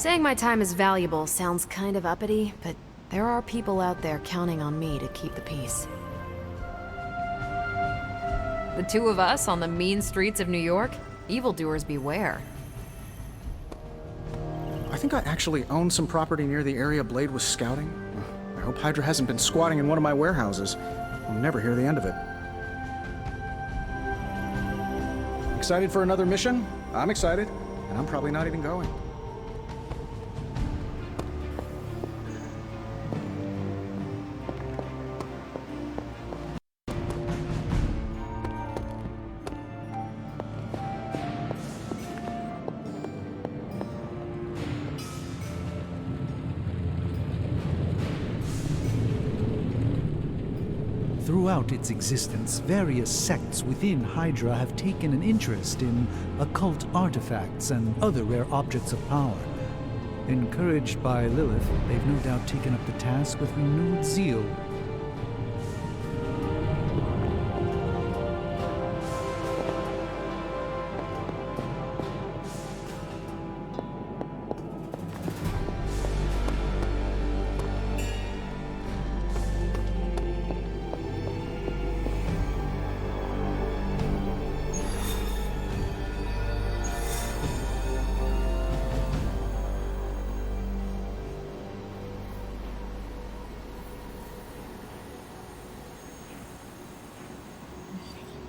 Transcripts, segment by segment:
Saying my time is valuable sounds kind of uppity, but there are people out there counting on me to keep the peace. The two of us on the mean streets of New York? Evildoers beware. I think I actually own some property near the area Blade was scouting. I hope Hydra hasn't been squatting in one of my warehouses. We'll never hear the end of it. Excited for another mission? I'm excited, and I'm probably not even going. Throughout its existence, various sects within Hydra have taken an interest in occult artifacts and other rare objects of power. Encouraged by Lilith, they've no doubt taken up the task with renewed zeal.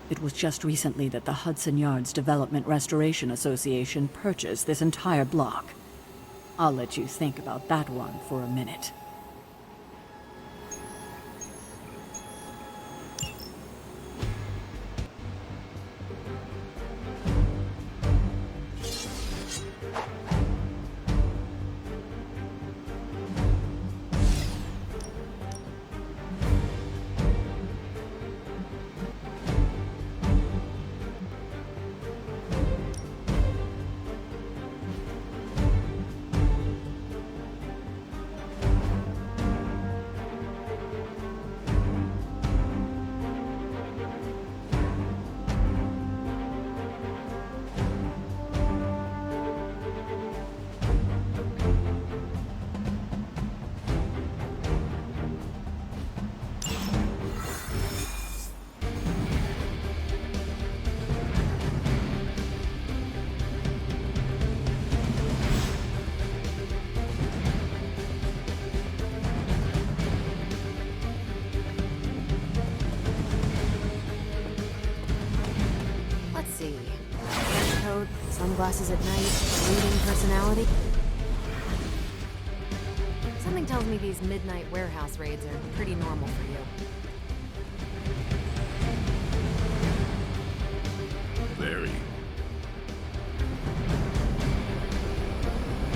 It was just recently that the Hudson Yards Development Restoration Association purchased this entire block. I'll let you think about that one for a minute. Sunglasses at night, reading personality. Something tells me these midnight warehouse raids are pretty normal for you. Very.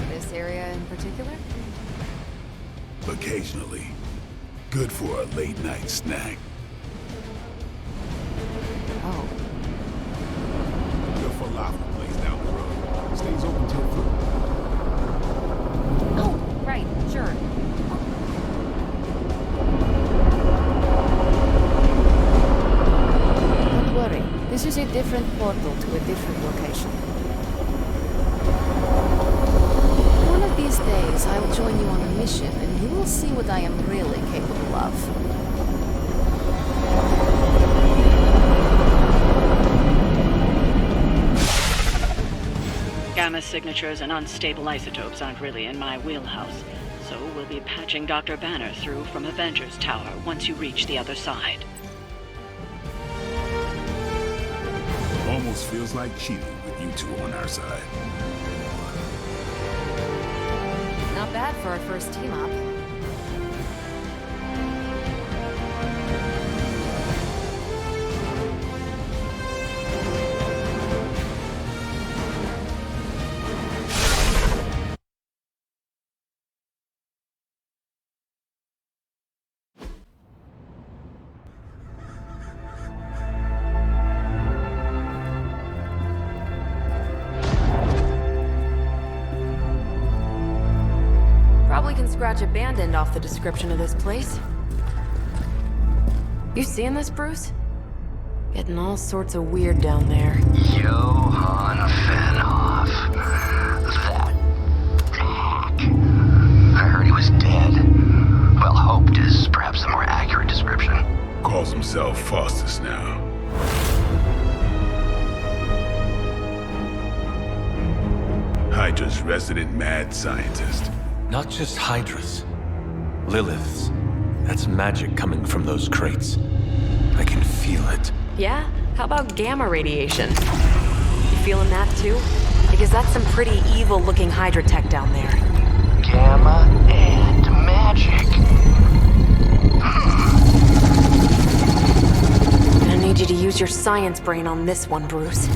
This area in particular? Occasionally. Good for a late night snack. Oh. The falafel place down the road. Stays open till 4. Oh, right, sure. Don't worry, this is a different portal to a different location. One of these days, I will join you on a mission, and you will see what I am really capable of. Gamma signatures and unstable isotopes aren't really in my wheelhouse, so we'll be patching Dr. Banner through from Avengers Tower once you reach the other side. Almost feels like cheating with you two on our side. Not bad for our first team-up. Probably can scratch abandoned off the description of this place. You seeing this, Bruce? Getting all sorts of weird down there. Johann Fenhoff. That yourself Faustus now. Hydra's resident mad scientist. Not just Hydras. Lilith's. That's magic coming from those crates. I can feel it. Yeah? How about gamma radiation? You feeling that too? Because that's some pretty evil-looking Hydra tech down there. Gamma and magic. I need you to use your science brain on this one, Bruce.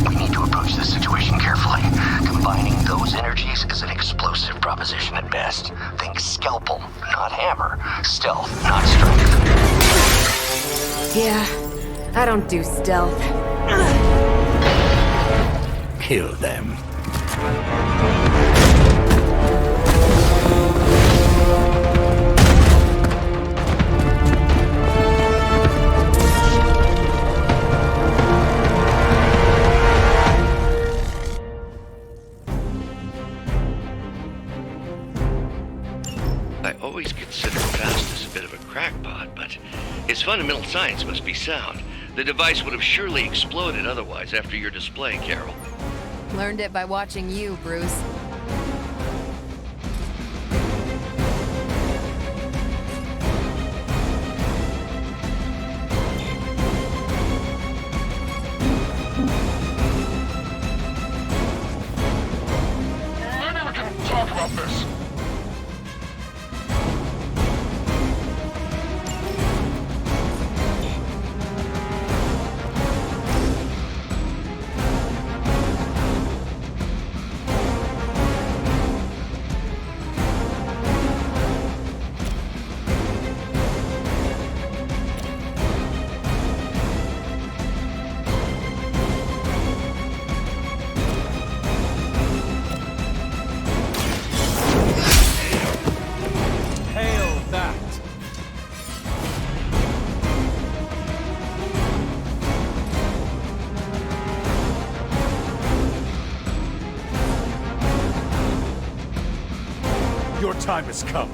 We need to approach this situation carefully. Combining those energies is an explosive proposition at best. Think scalpel, not hammer. Stealth, not strength. Yeah, I don't do stealth. Kill them. I always considered Faustus a bit of a crackpot, but his fundamental science must be sound. The device would have surely exploded otherwise after your display, Carol. Learned it by watching you, Bruce. Maybe we can talk about this. Your time has come.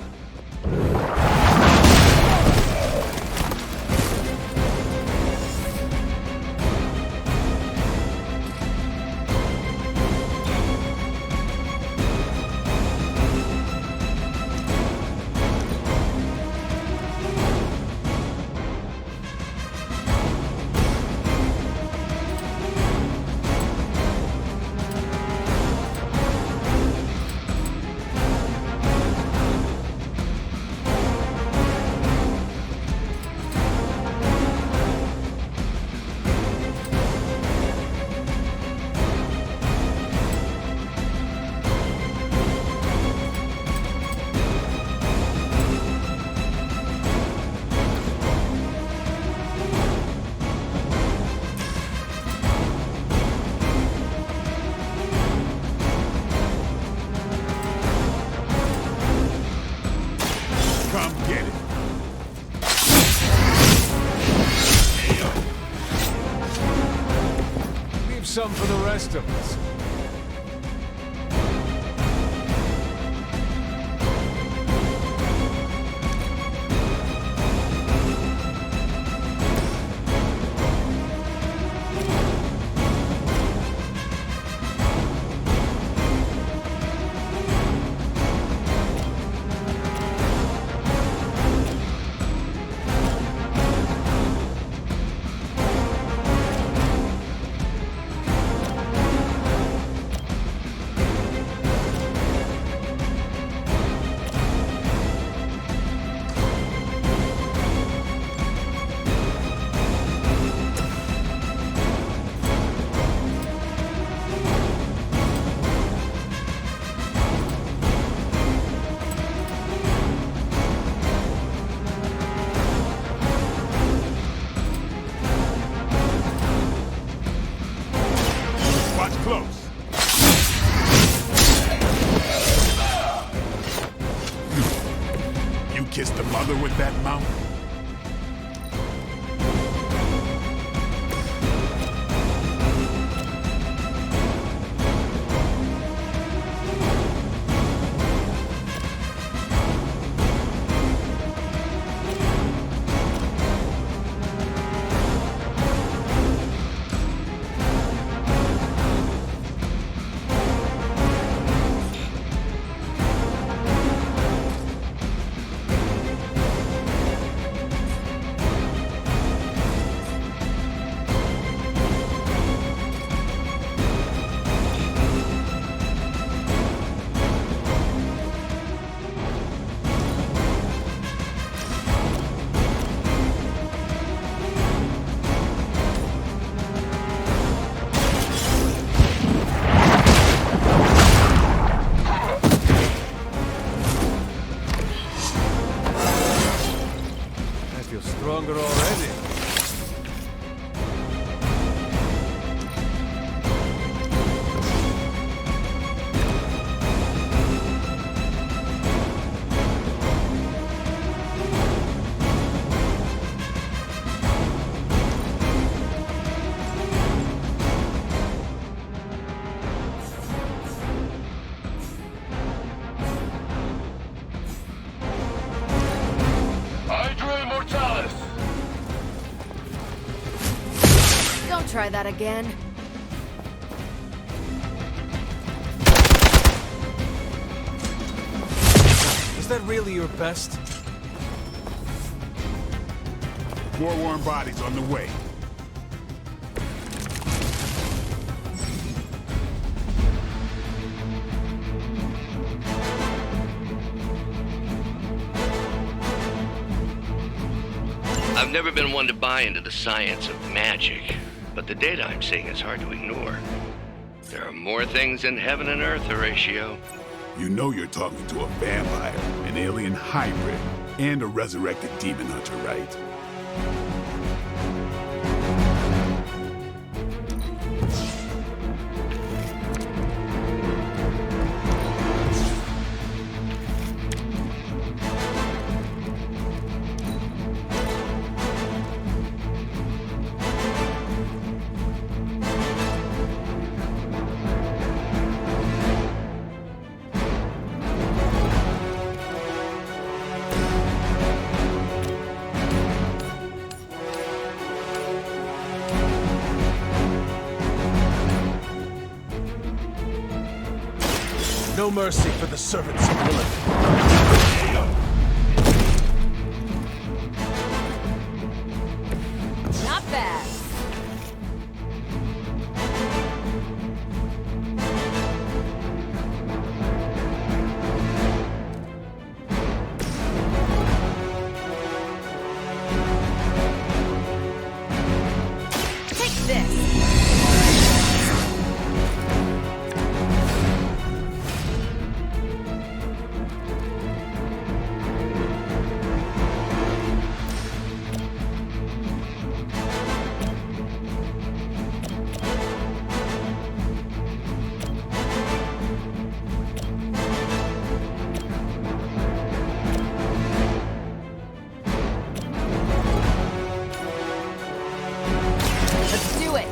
Come get it. Leave some for the rest of us. Watch close. You kissed the mother with that mouth? stronger already. Don't try that again. Is that really your best? More warm bodies on the way. I've never been one to buy into the science of magic, but the data I'm seeing is hard to ignore. There are more things in heaven and earth, Horatio. You know you're talking to a vampire, an alien hybrid, and a resurrected demon hunter, right? No mercy for the servants of Lilith. Not bad. Take this. Let's do it.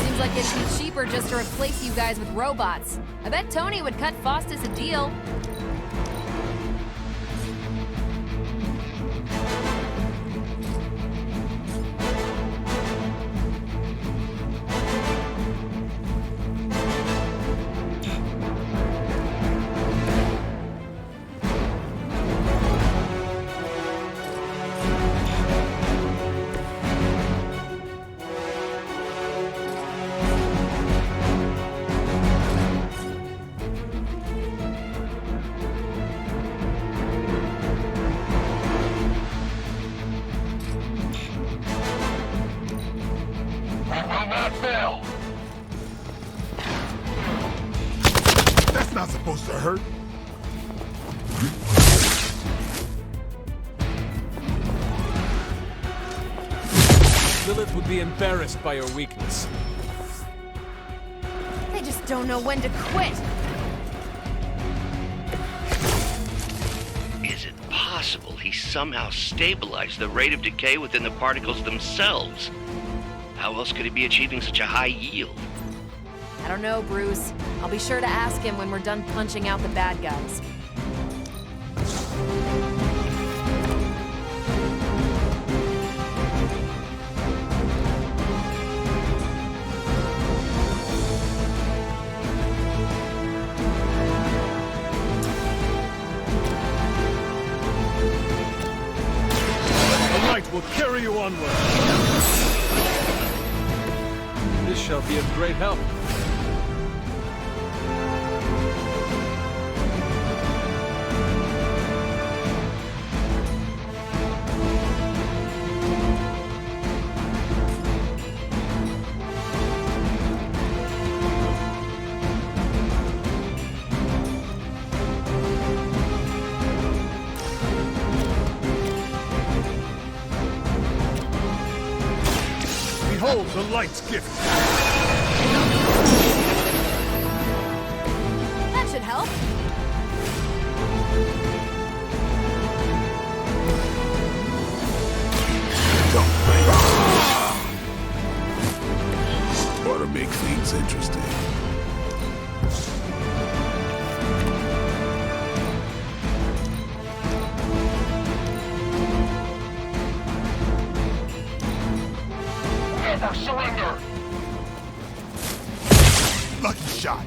Seems like it'd be cheaper just to replace you guys with robots. I bet Tony would cut Faustus a deal. That's not supposed to hurt. Lilith would be embarrassed by your weakness. They just don't know when to quit. Is it possible he somehow stabilized the rate of decay within the particles themselves? How else could he be achieving such a high yield? I don't know, Bruce. I'll be sure to ask him when we're done punching out the bad guys. The light will carry you onward. This shall be of great help. The light's gift. That should help. Ought to make things interesting. Never surrender! Lucky shot.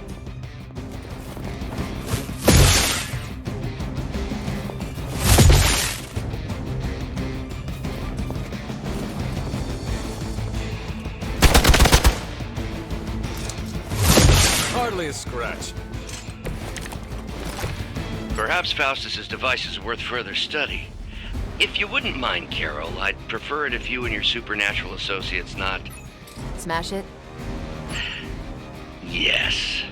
Hardly a scratch. Perhaps Faustus's device is worth further study. If you wouldn't mind, Carol, I'd prefer it if you and your supernatural associates not... Smash it. Yes.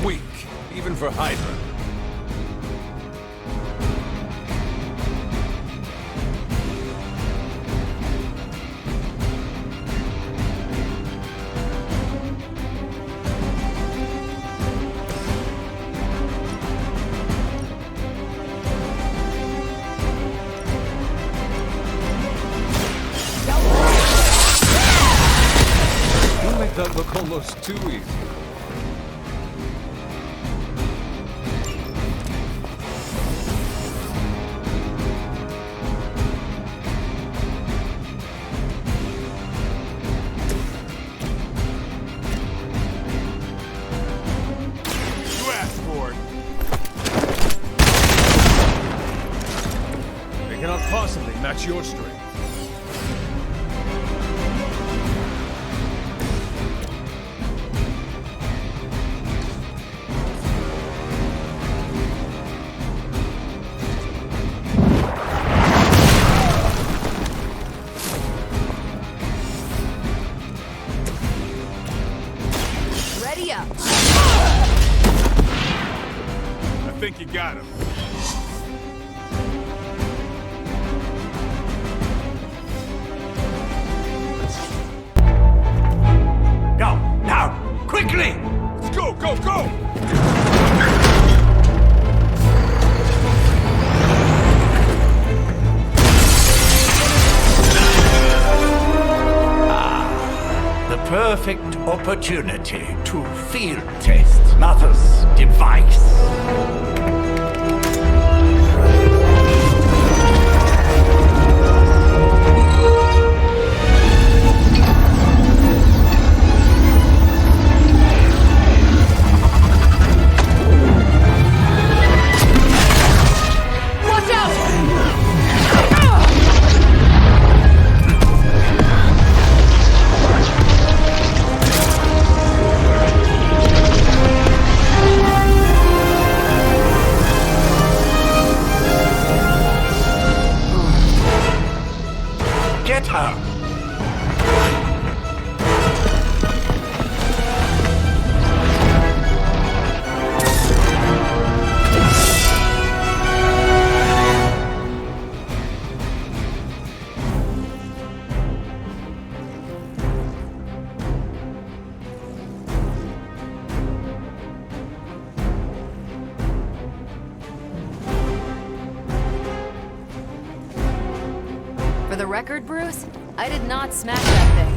Weak, even for Hydra. You make that look almost too easy. You asked for it. They cannot possibly match your strength. Ready up. I think you got him. Go! Now! Quickly! Let's go, go, go! The perfect opportunity to field test Mother's device. Watch out! Get her! For the record, Bruce, I did not smash that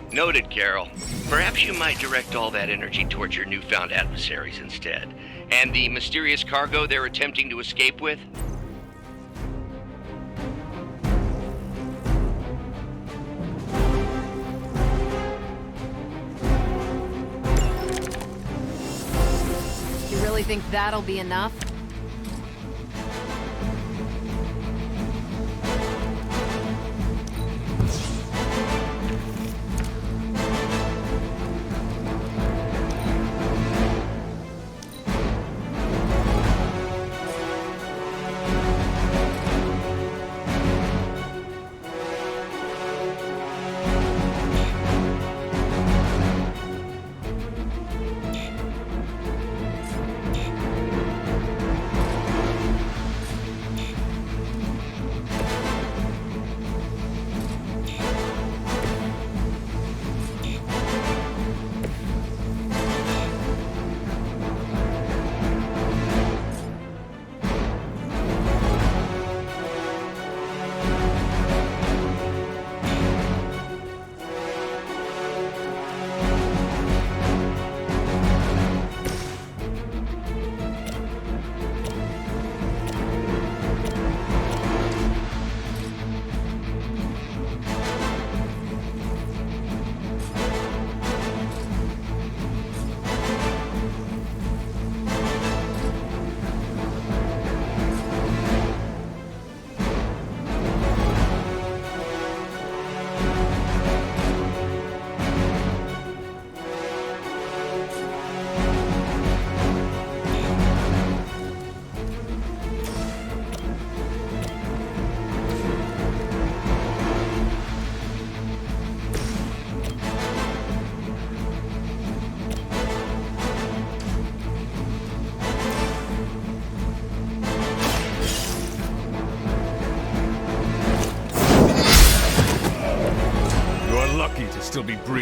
thing. Noted, Carol. Perhaps you might direct all that energy towards your newfound adversaries instead. And the mysterious cargo they're attempting to escape with? You really think that'll be enough?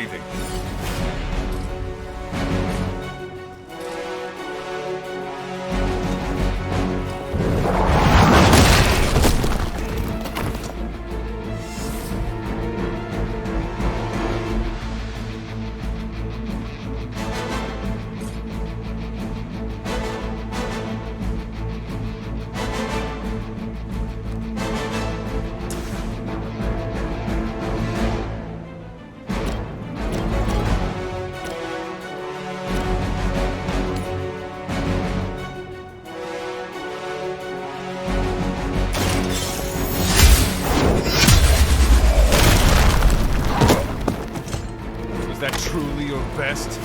leaving. Was that truly your best?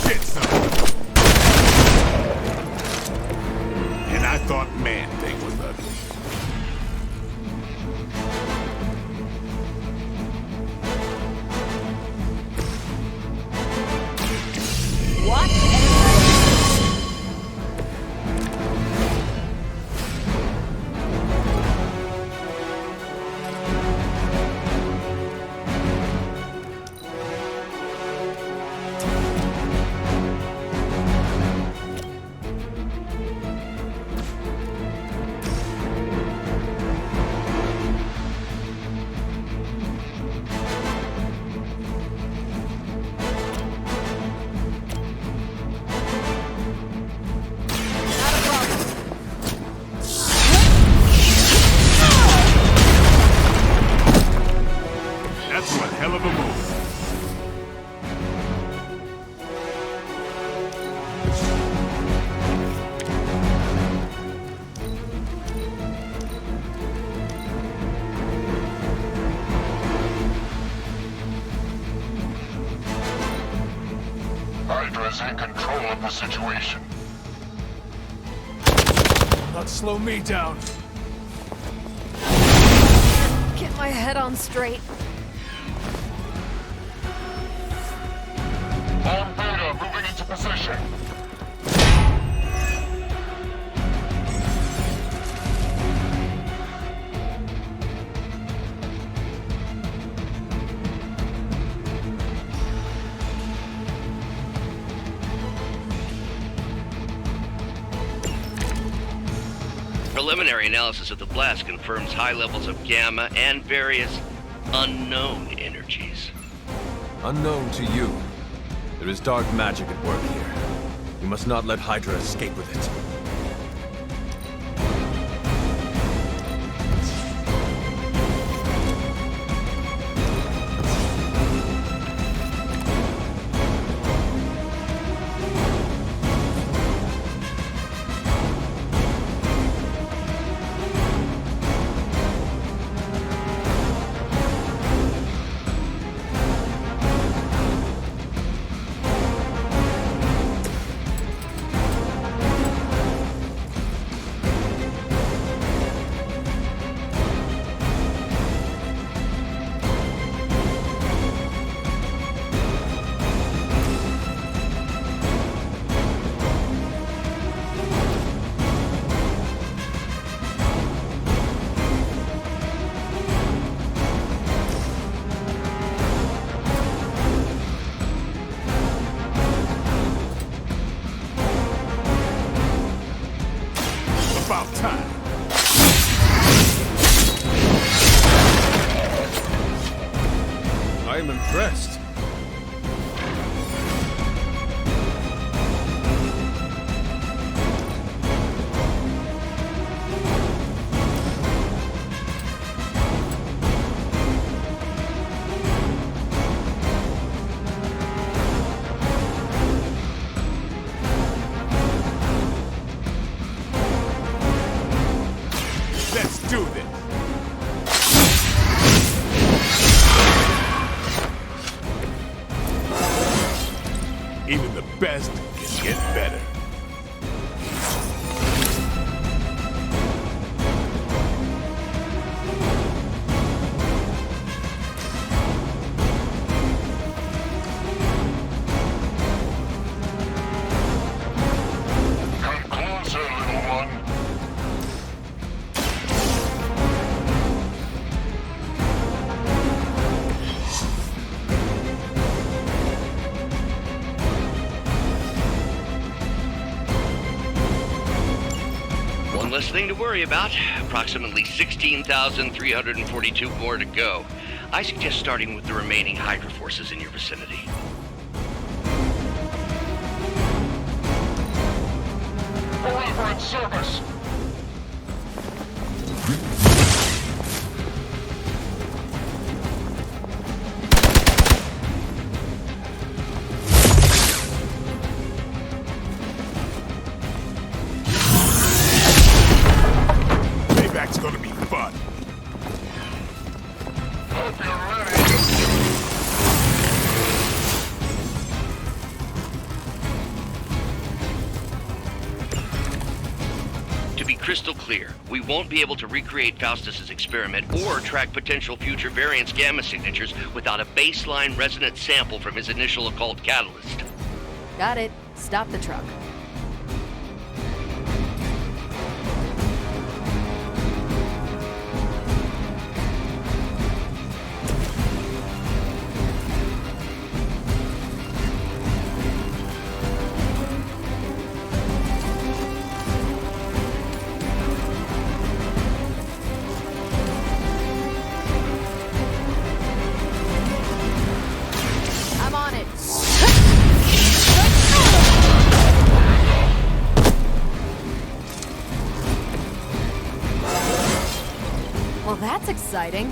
Get some. And I thought Man-Thing was ugly. That's one hell of a move. Hydra's in control of the situation. Not slow me down. Get my head on straight. On Beta moving into position. Preliminary analysis of the blast confirms high levels of gamma and various unknown energies. Unknown to you, there is dark magic at work here. We must not let Hydra escape with it. About time. I am impressed. Let's do this. Even the best can get better. One less thing to worry about. Approximately 16,342 more to go. I suggest starting with the remaining Hydra forces in your vicinity. Forever in service! Payback's gonna be fun. Hope you're ready! To be crystal clear, we won't be able to recreate Faustus's experiment or track potential future variance gamma signatures without a baseline resonance sample from his initial occult catalyst. Got it. Stop the truck. I'm on it. Well, that's exciting.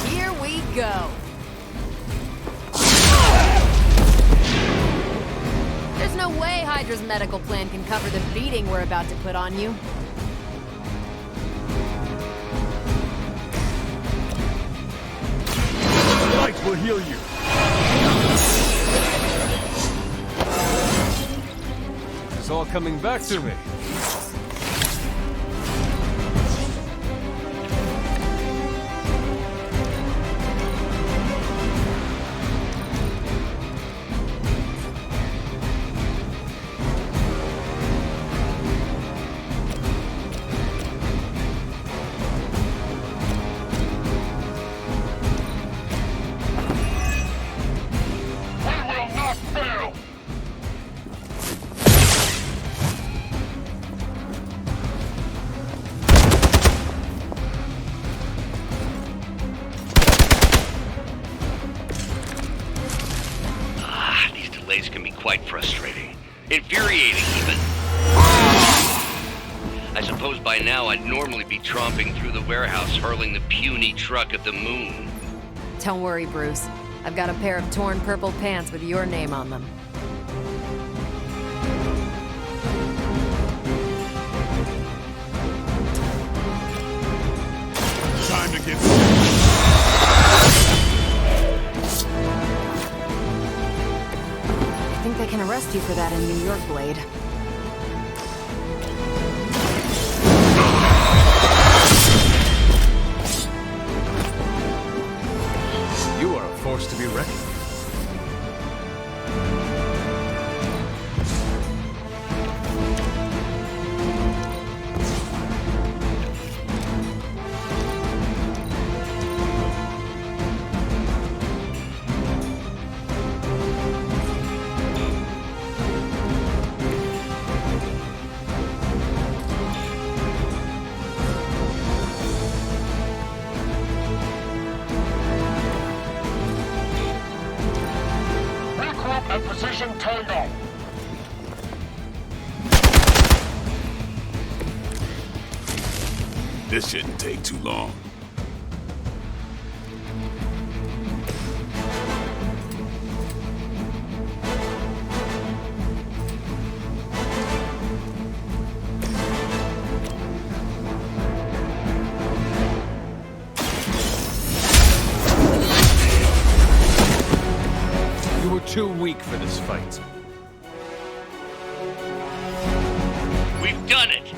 Here we go. There's no way Hydra's medical plan can cover the beating we're about to put on you. Light will heal you. It's all coming back to me. We will not fail! These delays can be quite frustrating. Infuriating, even. I suppose by now I'd normally be tromping through the warehouse hurling the puny truck at the moon. Don't worry, Bruce. I've got a pair of torn purple pants with your name on them. Time to get... I think they can arrest you for that in New York, Blade. You are a force to be reckoned with. Regroup at position Tango! This shouldn't take too long. You were too weak for this fight. We've done it!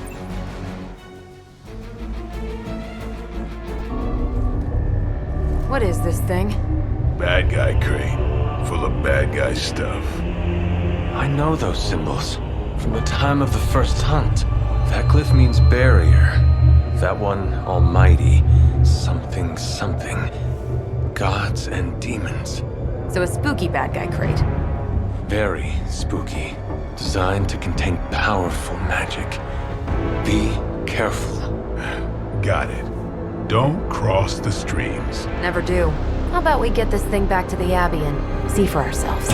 What is this thing? Bad guy crate, full of bad guy stuff. I know those symbols. From the time of the first hunt. That glyph means barrier. That one, almighty. Something, something. Gods and demons. So a spooky bad guy crate. Very spooky. Designed to contain powerful magic. Be careful. Got it. Don't cross the streams. Never do. How about we get this thing back to the Abbey and see for ourselves?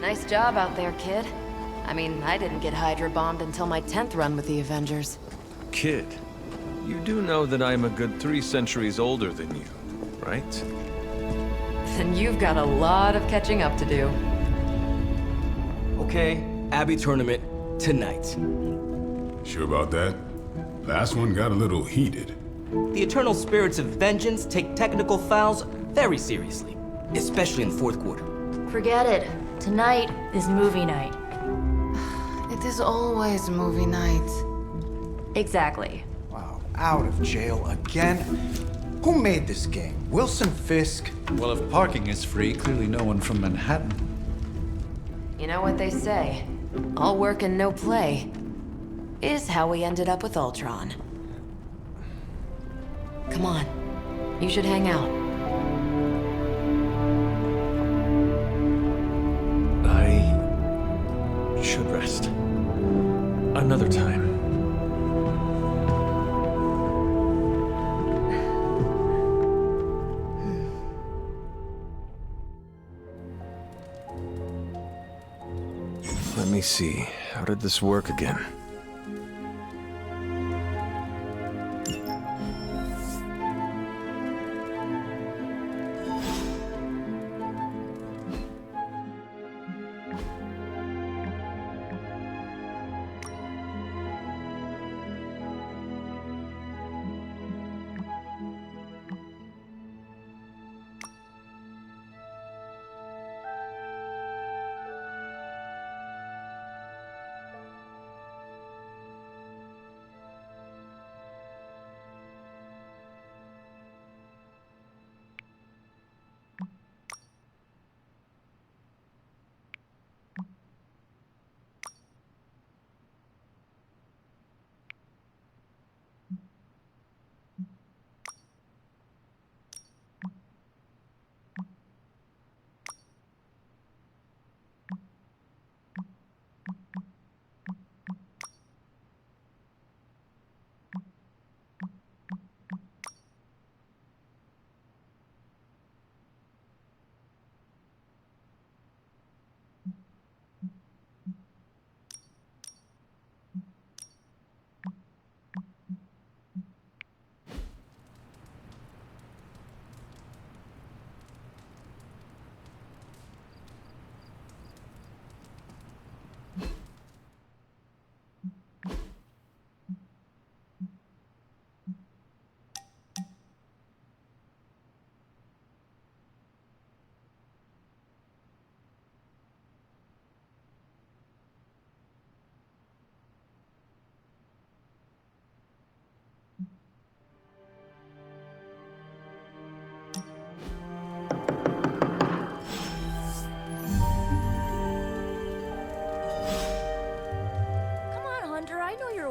Nice job out there, kid. I mean, I didn't get Hydra bombed until my 10th run with the Avengers. Kid, you do know that I'm a good 3 centuries older than you, right? Then you've got a lot of catching up to do. Okay, Abbey tournament tonight. Sure about that? Last one got a little heated. The eternal spirits of vengeance take technical fouls very seriously, especially in the fourth quarter. Forget it. Tonight is movie night. It is always movie night. Exactly. Wow, out of jail again? Who made this game? Wilson Fisk? Well, if parking is free, clearly no one from Manhattan. You know what they say? All work and no play is how we ended up with Ultron. Come on. You should hang out. I should rest. Another time. Let me see. How did this work again?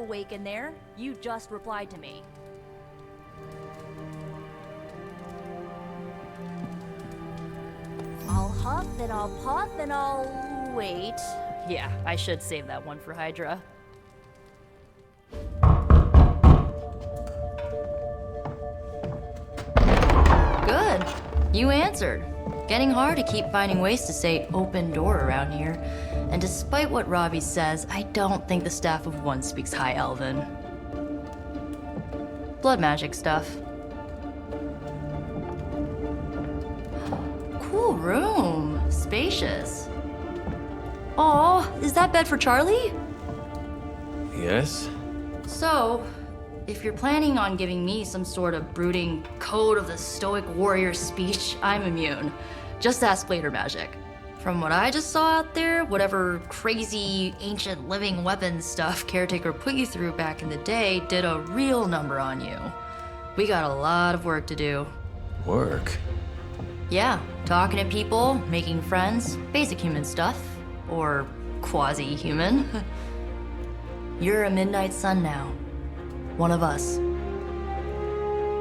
awake in there. You just replied to me. I'll huff, then I'll puff, then I'll wait. Yeah, I should save that one for Hydra. Good. You answered. Getting hard to keep finding ways to say open door around here. And despite what Robbie says, I don't think the staff of one speaks High Elven. Blood magic stuff. Cool room. Spacious. Aw, is that bed for Charlie? Yes? So, if you're planning on giving me some sort of brooding code of the stoic warrior speech, I'm immune. Just ask later, magic. From what I just saw out there, whatever crazy ancient living weapons stuff Caretaker put you through back in the day did a real number on you. We got a lot of work to do. Work? Yeah, talking to people, making friends, basic human stuff. Or quasi-human. You're a Midnight Sun now. One of us.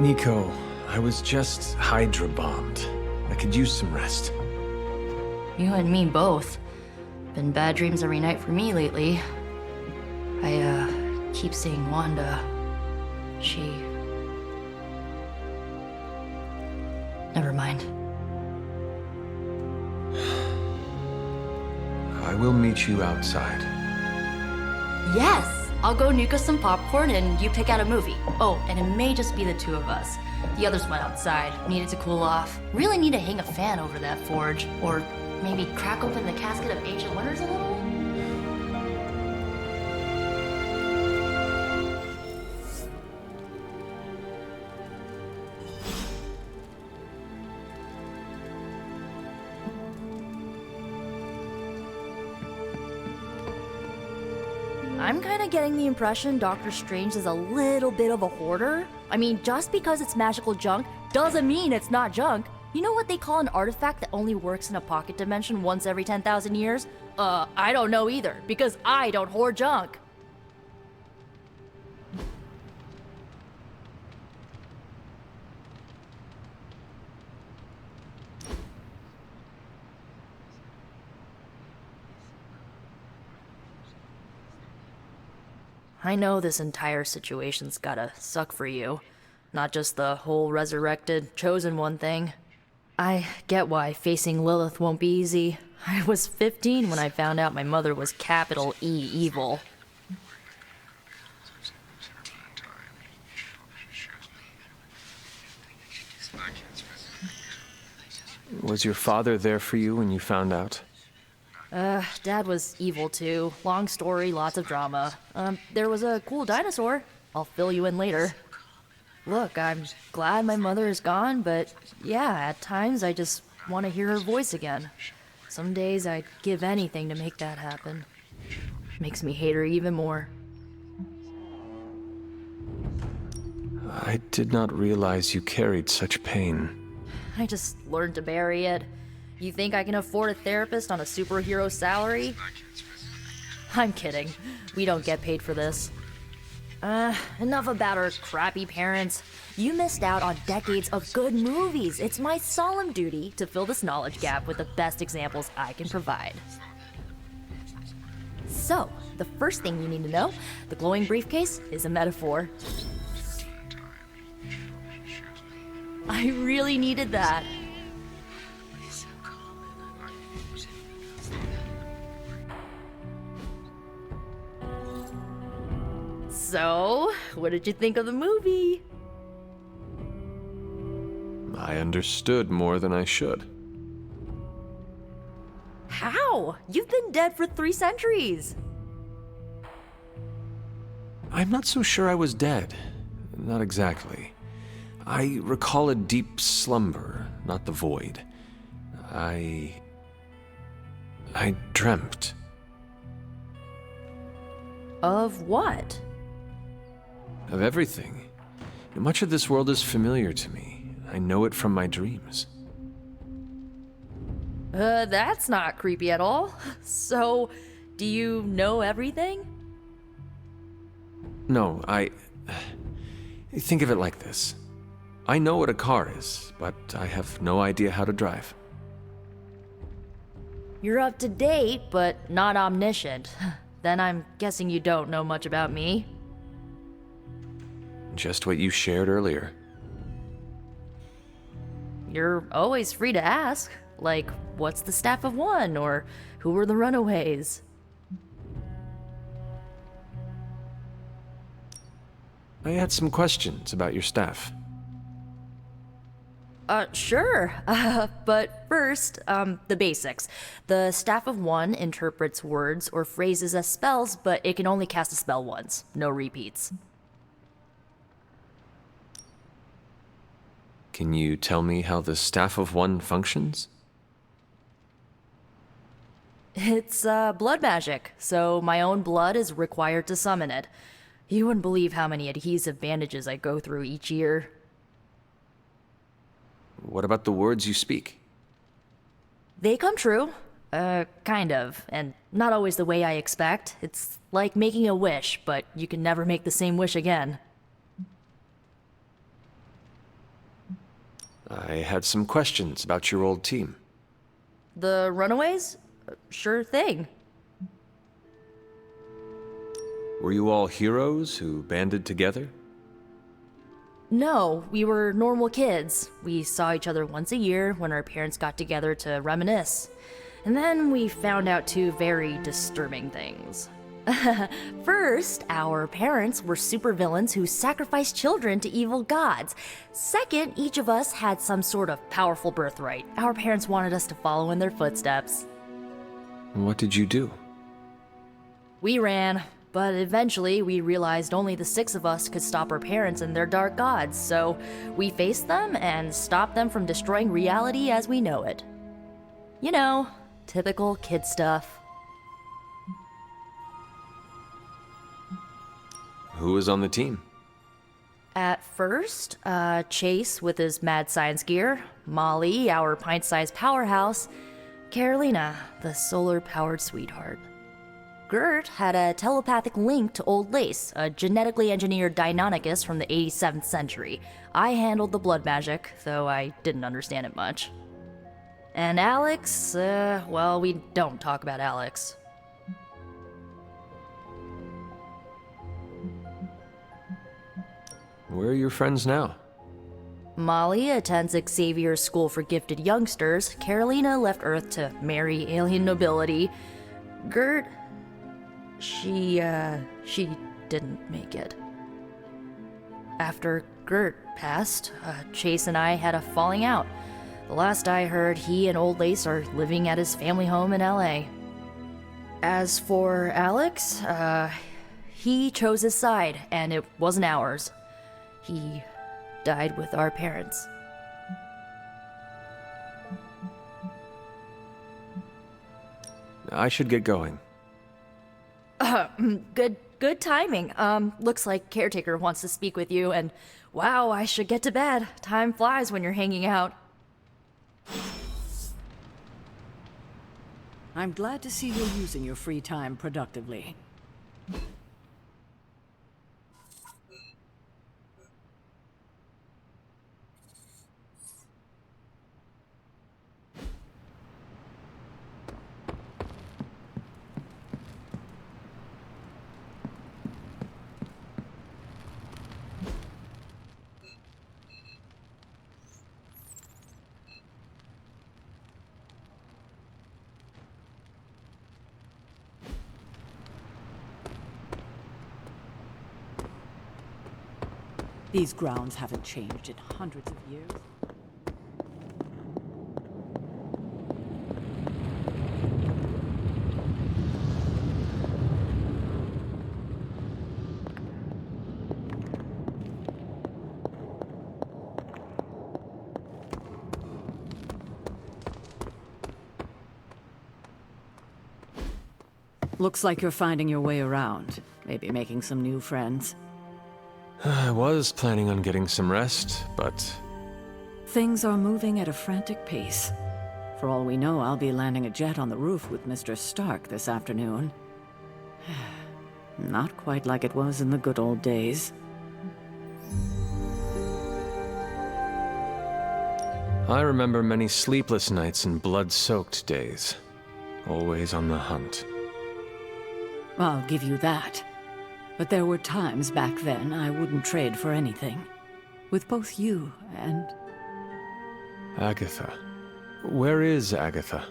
Nico, I was just Hydra bombed. I could use some rest. You and me both. Been bad dreams every night for me lately. I, keep seeing Wanda. She... Never mind. I will meet you outside. Yes! I'll go nuke us some popcorn and you pick out a movie. Oh, and it may just be the two of us. The others went outside, needed to cool off. Really need to hang a fan over that forge. Or maybe crack open the casket of ancient wonders a little? I'm kinda getting the impression Doctor Strange is a little bit of a hoarder. I mean, just because it's magical junk doesn't mean it's not junk. You know what they call an artifact that only works in a pocket dimension once every 10,000 years? I don't know either, because I don't hoard junk. I know this entire situation's gotta suck for you. Not just the whole resurrected, chosen one thing. I get why facing Lilith won't be easy. I was 15 when I found out my mother was capital E evil. Was your father there for you when you found out? Dad was evil too. Long story, lots of drama. There was a cool dinosaur. I'll fill you in later. Look, I'm glad my mother is gone, but yeah, at times I just want to hear her voice again. Some days I'd give anything to make that happen. Makes me hate her even more. I did not realize you carried such pain. I just learned to bury it. You think I can afford a therapist on a superhero salary? I'm kidding. We don't get paid for this. Enough about our crappy parents. You missed out on decades of good movies. It's my solemn duty to fill this knowledge gap with the best examples I can provide. So, the first thing you need to know, the glowing briefcase is a metaphor. I really needed that. So, what did you think of the movie? I understood more than I should. How? You've been dead for 3 centuries. I'm not so sure I was dead. Not exactly. I recall a deep slumber, not the void. I dreamt. Of what? Of everything. Much of this world is familiar to me. I know it from my dreams. That's not creepy at all. So, do you know everything? No, think of it like this. I know what a car is, but I have no idea how to drive. You're up to date, but not omniscient. Then I'm guessing you don't know much about me. Just what you shared earlier. you're always free to ask. Like, what's the Staff of One? Or who were the Runaways? I had some questions about your staff. Sure. But first, the basics. The Staff of One interprets words or phrases as spells, but it can only cast a spell once. No repeats. Can you tell me how the Staff of One functions? It's, blood magic, so my own blood is required to summon it. You wouldn't believe how many adhesive bandages I go through each year. What about the words you speak? They come true. Kind of. And not always the way I expect. It's like making a wish, but you can never make the same wish again. I had some questions about your old team. The Runaways? Sure thing. Were you all heroes who banded together? No, we were normal kids. We saw each other once a year when our parents got together to reminisce. And then we found out two very disturbing things. First, our parents were supervillains who sacrificed children to evil gods. Second, each of us had some sort of powerful birthright. Our parents wanted us to follow in their footsteps. What did you do? We ran, but eventually we realized only the 6 of us could stop our parents and their dark gods, so we faced them and stopped them from destroying reality as we know it. You know, typical kid stuff. Who was on the team? At first, Chase with his mad science gear, Molly, our pint-sized powerhouse, Carolina, the solar-powered sweetheart. Gert had a telepathic link to Old Lace, a genetically engineered Deinonychus from the 87th century. I handled the blood magic, though I didn't understand it much. And Alex, well, we don't talk about Alex. Where are your friends now? Molly attends Xavier's School for Gifted Youngsters. Carolina left Earth to marry alien nobility. Gert... She didn't make it. After Gert passed, Chase and I had a falling out. The last I heard, he and Old Lace are living at his family home in LA. As for Alex, he chose his side, and it wasn't ours. He died with our parents. I should get going. Good timing. Looks like Caretaker wants to speak with you, and wow, I should get to bed. Time flies when you're hanging out. I'm glad to see you're using your free time productively. These grounds haven't changed in hundreds of years. Looks like you're finding your way around. Maybe making some new friends. I was planning on getting some rest, but... Things are moving at a frantic pace. For all we know, I'll be landing a jet on the roof with Mr. Stark this afternoon. Not quite like it was in the good old days. I remember many sleepless nights and blood-soaked days. Always on the hunt. I'll give you that. But there were times back then I wouldn't trade for anything. With both you and... Agatha. Where is Agatha?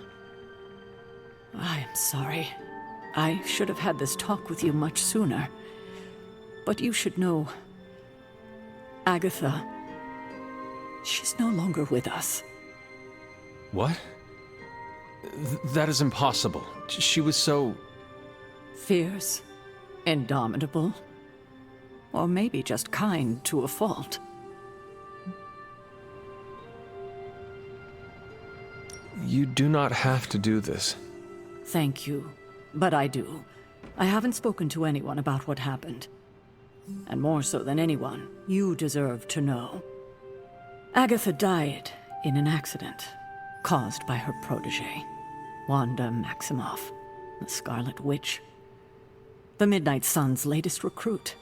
I am sorry. I should have had this talk with you much sooner. But you should know... Agatha... she's no longer with us. What? That is impossible. She was so... Fierce, indomitable, or maybe just kind to a fault. You do not have to do this. Thank you, but I do. I haven't spoken to anyone about what happened. And more so than anyone, you deserve to know. Agatha died in an accident caused by her protege, Wanda Maximoff, the Scarlet Witch. The Midnight Sun's latest recruit,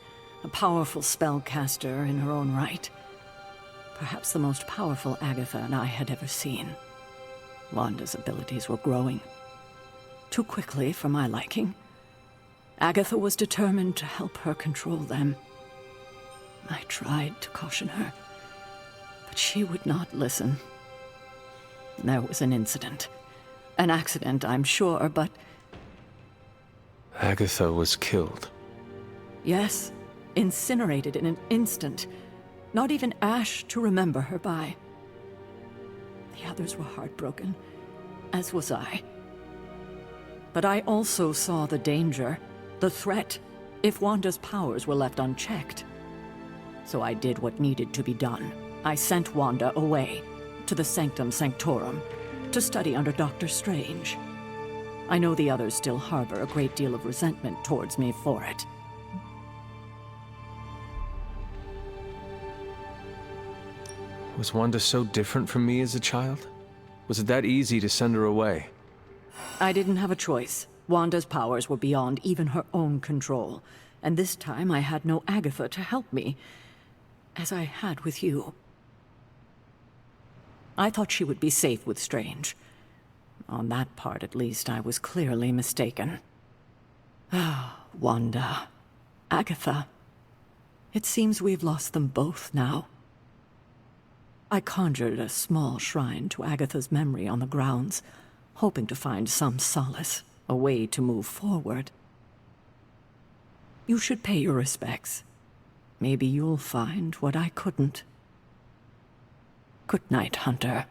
a powerful spellcaster in her own right. Perhaps the most powerful Agatha and I had ever seen. Wanda's abilities were growing. Too quickly for my liking. Agatha was determined to help her control them. I tried to caution her, but she would not listen. There was an incident. An accident, I'm sure, but... Agatha was killed. Yes, incinerated in an instant. Not even ash to remember her by. The others were heartbroken, as was I. But I also saw the danger, the threat, if Wanda's powers were left unchecked. So I did what needed to be done. I sent Wanda away, to the Sanctum Sanctorum, to study under Dr. Strange. I know the others still harbor a great deal of resentment towards me for it. Was Wanda so different from me as a child? Was it that easy to send her away? I didn't have a choice. Wanda's powers were beyond even her own control. And this time I had no Agatha to help me, as I had with you. I thought she would be safe with Strange. On that part, at least, I was clearly mistaken. Ah, Wanda. Agatha. It seems we've lost them both now. I conjured a small shrine to Agatha's memory on the grounds, hoping to find some solace, a way to move forward. You should pay your respects. Maybe you'll find what I couldn't. Good night, Hunter.